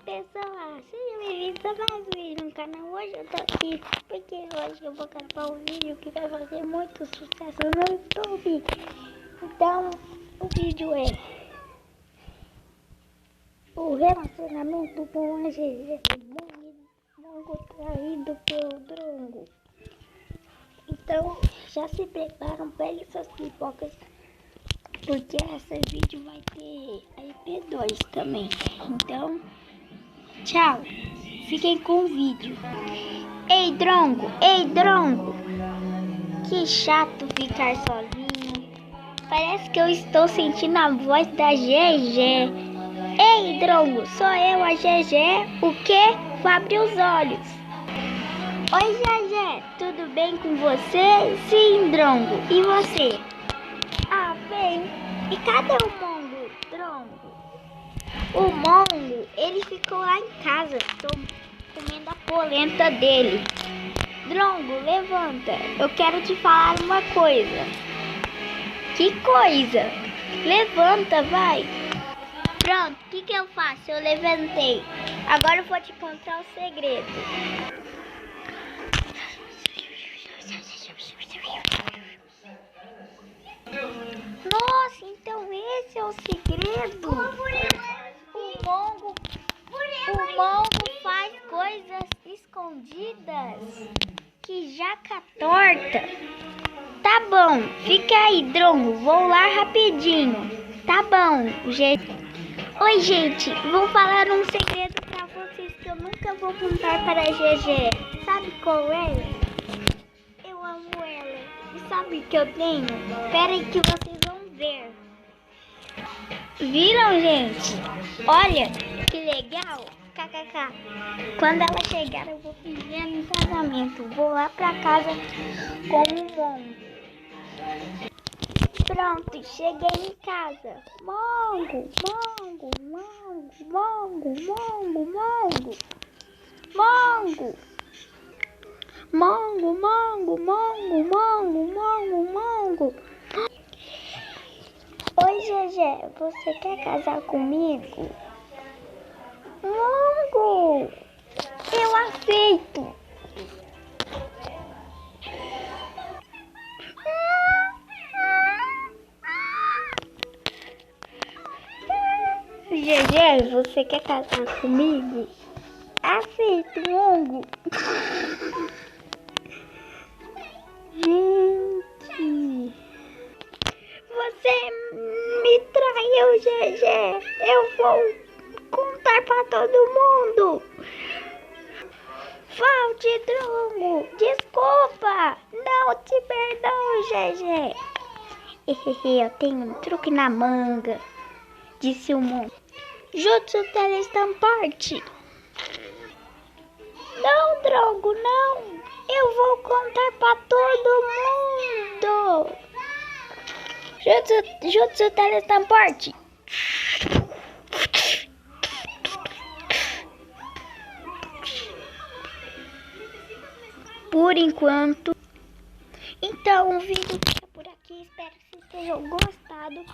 pessoal, sejam bem-vindos a mais um vídeo no canal. Hoje eu tô aqui porque hoje eu vou gravar um vídeo que vai fazer muito sucesso no YouTube. Então, o vídeo é o relacionamento com a GG Mongo traído pelo Drongo. Então, já se preparam, peguem suas pipocas, porque esse vídeo vai ter a EP2 também. Então, tchau, fiquem com o vídeo. Ei Drongo, que chato ficar sozinho. Parece que eu estou sentindo a voz da GG. Ei Drongo, sou eu, a GG. O que? Vou abrir os olhos. Oi GG, tudo bem com você? Sim, Drongo, e você? Ah, bem. E cadê o Mongo, Drongo? O Mongo, ele ficou lá em casa, comendo a polenta dele. Drongo, levanta. Eu quero te falar uma coisa. Que coisa? Levanta, vai. Pronto, o que eu faço? Eu levantei. Agora eu vou te contar o segredo. Nossa, então esse é o segredo. O Mongo faz coisas escondidas. Que jaca torta. Tá bom, fica aí, Drongo. Vou lá rapidinho. Tá bom, gente. Oi, gente. Vou falar um segredo pra vocês que eu nunca vou contar para a GG. Sabe qual é? Eu amo ela. E sabe o que eu tenho? Espera aí que vocês vão ver. Viram, gente? Olha, que legal. KKK. Quando ela chegar, eu vou pedir ela em casamento. Vou lá pra casa com o Mongo. Pronto, cheguei em casa. Mongo. Oi, GG, você quer casar comigo? Mongo, eu aceito. GG, você quer casar comigo? Aceito, Mongo. Gente, você me traiu, GG. Eu vou contar pra todo mundo. Volte, Drongo. Desculpa. Não te perdoo, GG. Eu tenho um truque na manga, disse o Mongo. Jutsu Teletransporte. Não, Drongo, não. Eu vou contar pra todo mundo. Jutsu Teletransporte. Por enquanto. Então o vídeo fica por aqui. Espero que vocês tenham gostado.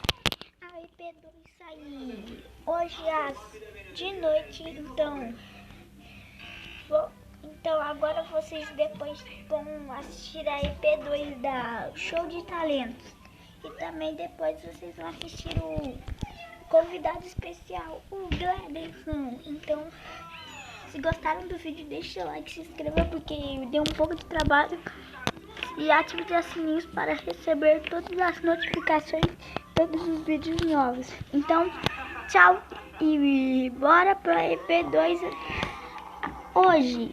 A EP2 sair hoje de noite. Então agora vocês depois vão assistir a EP2 da Show de Talentos. E também depois vocês vão assistir o convidado especial, o Gladson. Então, se gostaram do vídeo, deixa o like, se inscreva, porque deu um pouco de trabalho. E ative os sininhos para receber todas as notificações, todos os vídeos novos. Então, tchau e bora pra EP2 hoje.